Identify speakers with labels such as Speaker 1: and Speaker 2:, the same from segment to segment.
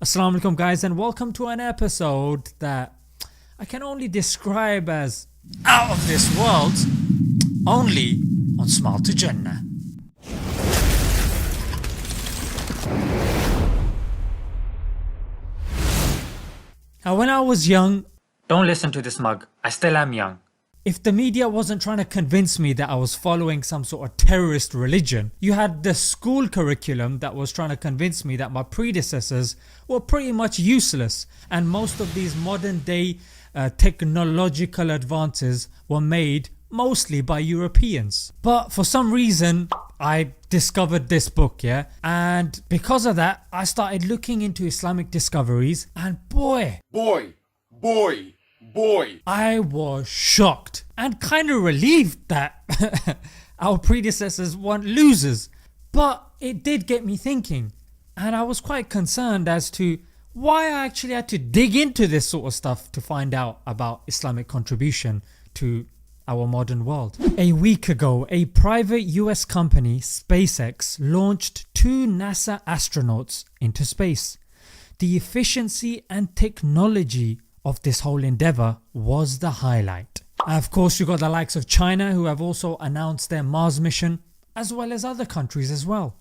Speaker 1: Assalamu alaikum guys, and welcome to an episode that I can only describe as out of this world, only on Smile to Jannah. Now when I was young, don't listen to this mug, I still am young. If the media wasn't trying to convince me that I was following some sort of terrorist religion, you had the school curriculum that was trying to convince me that my predecessors were pretty much useless and most of these modern day technological advances were made mostly by Europeans. But for some reason I discovered this book, and because of that I started looking into Islamic discoveries, and boy I was shocked and kind of relieved that our predecessors weren't losers. But it did get me thinking, and I was quite concerned as to why I actually had to dig into this sort of stuff to find out about Islamic contribution to our modern world. A week ago, a private US company, SpaceX, launched 2 NASA astronauts into space. The efficiency and technology of this whole endeavour was the highlight. Of course you got the likes of China, who have also announced their Mars mission, as well as other countries as well.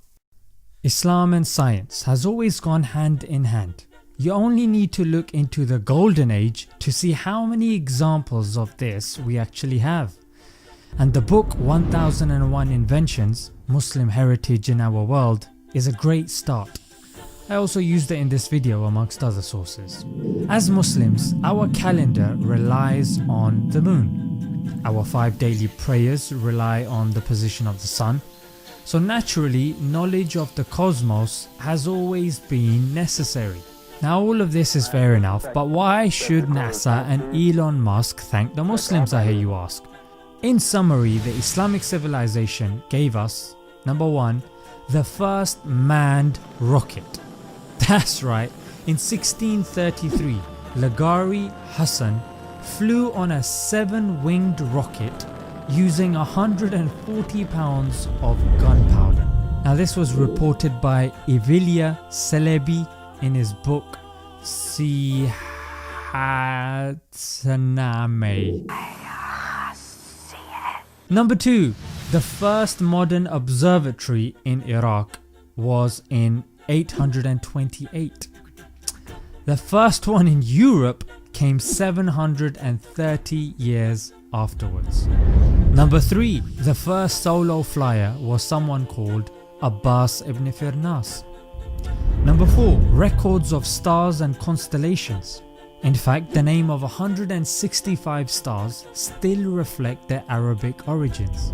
Speaker 1: Islam and science has always gone hand in hand. You only need to look into the golden age to see how many examples of this we actually have. And the book 1001 Inventions, Muslim Heritage in Our World is a great start. I also used it in this video amongst other sources. As Muslims, our calendar relies on the moon. Our 5 daily prayers rely on the position of the sun. So naturally, knowledge of the cosmos has always been necessary. Now all of this is fair enough, but why should NASA and Elon Musk thank the Muslims, I hear you ask? In summary, the Islamic civilization gave us, number 1, the first manned rocket. That's right, in 1633 Lagari Hassan flew on a 7-winged rocket using 140 pounds of gunpowder. Now this was reported by Evliya Celebi in his book said-eلا. Number 2, the first modern observatory in Iraq was in 828. The first one in Europe came 730 years afterwards. Number 3, the first solo flyer was someone called Abbas ibn Firnas. Number 4, records of stars and constellations. In fact, the name of 165 stars still reflect their Arabic origins.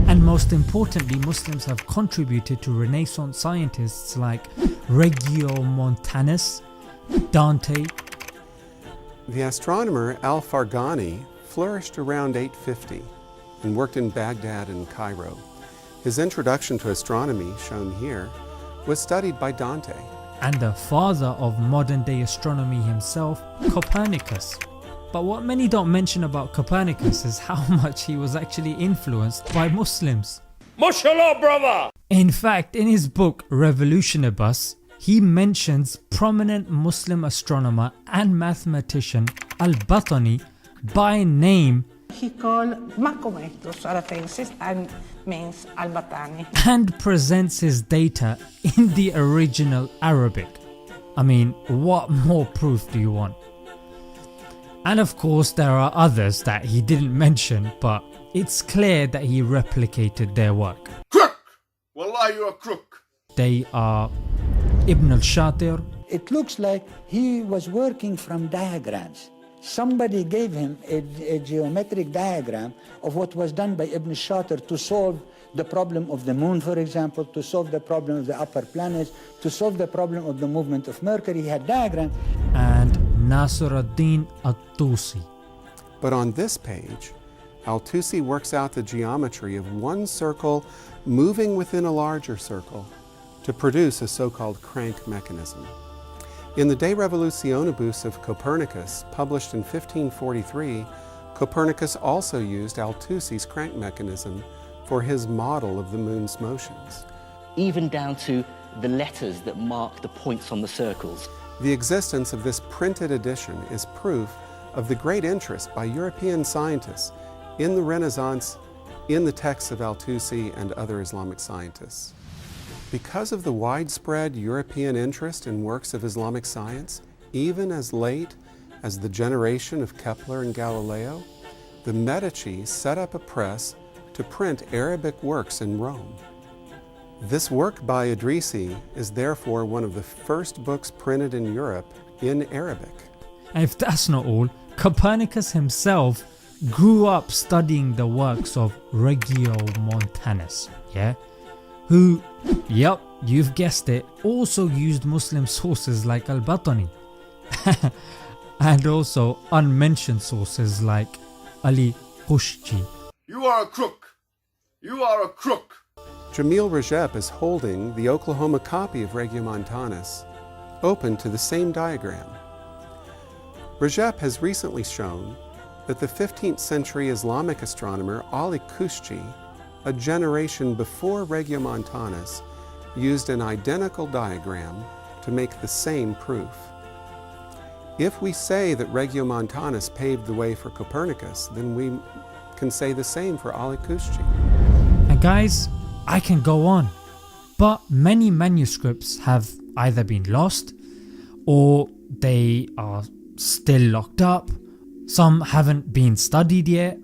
Speaker 1: And most importantly, Muslims have contributed to Renaissance scientists like Regiomontanus, Dante.
Speaker 2: The astronomer Al-Farghani flourished around 850 and worked in Baghdad and Cairo. His introduction to astronomy, shown here, was studied by Dante.
Speaker 1: And the father of modern day astronomy himself, Copernicus. But what many don't mention about Copernicus is how much he was actually influenced by Muslims. MashaAllah, brother! In fact, in his book Revolutionibus, he mentions prominent Muslim astronomer and mathematician Al-Batani by name.
Speaker 3: He called Mahomet to Saracensis and means Al-Batani.
Speaker 1: And presents his data in the original Arabic. I mean, what more proof do you want? And of course there are others that he didn't mention, but it's clear that he replicated their work.
Speaker 4: Crook! Wallah, you're a crook.
Speaker 1: They are Ibn al-Shatir.
Speaker 5: It looks like he was working from diagrams. Somebody gave him a geometric diagram of what was done by Ibn al-Shatir to solve the problem of the moon, for example, to solve the problem of the upper planets, to solve the problem of the movement of Mercury. He had diagrams.
Speaker 1: And Nasir ad-Din al-Tusi.
Speaker 2: But on this page, Al-Tusi works out the geometry of one circle moving within a larger circle to produce a so-called crank mechanism. In the De Revolutionibus of Copernicus, published in 1543, Copernicus also used Al-Tusi's crank mechanism for his model of the moon's motions.
Speaker 6: Even down to the letters that mark the points on the circles.
Speaker 2: The existence of this printed edition is proof of the great interest by European scientists in the Renaissance in the texts of Al-Tusi and other Islamic scientists. Because of the widespread European interest in works of Islamic science, even as late as the generation of Kepler and Galileo, the Medici set up a press to print Arabic works in Rome. This work by Idrisi is therefore one of the first books printed in Europe in Arabic.
Speaker 1: And if that's not all, Copernicus himself grew up studying the works of Regiomontanus, who, yep, you've guessed it, also used Muslim sources like Al-Batani and also unmentioned sources like Ali Khushji.
Speaker 4: You are a crook. You are a crook.
Speaker 2: Jamil Rajab is holding the Oklahoma copy of Regiomontanus open to the same diagram. Rajab has recently shown that the 15th century Islamic astronomer Ali Khushji, a generation before Regiomontanus, used an identical diagram to make the same proof. If we say that Regiomontanus paved the way for Copernicus, then we can say the same for Ali Khushji.
Speaker 1: And guys, I can go on, but many manuscripts have either been lost or they are still locked up. Some haven't been studied yet,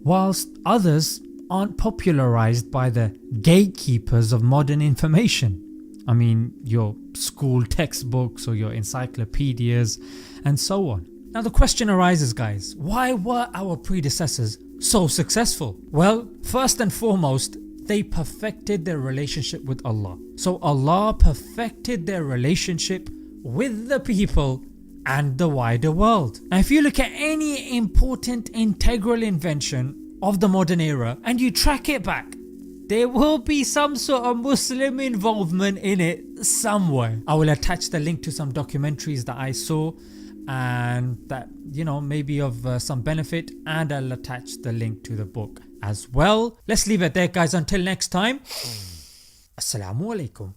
Speaker 1: whilst others aren't popularized by the gatekeepers of modern information. I mean, your school textbooks or your encyclopedias and so on. Now the question arises, guys, why were our predecessors so successful? Well, first and foremost, they perfected their relationship with Allah. So Allah perfected their relationship with the people and the wider world. And if you look at any important integral invention of the modern era and you track it back, there will be some sort of Muslim involvement in it somewhere. I will attach the link to some documentaries that I saw and that, maybe of some benefit, and I'll attach the link to the book as well. Let's leave it there, guys. Until next time, Assalamu alaikum.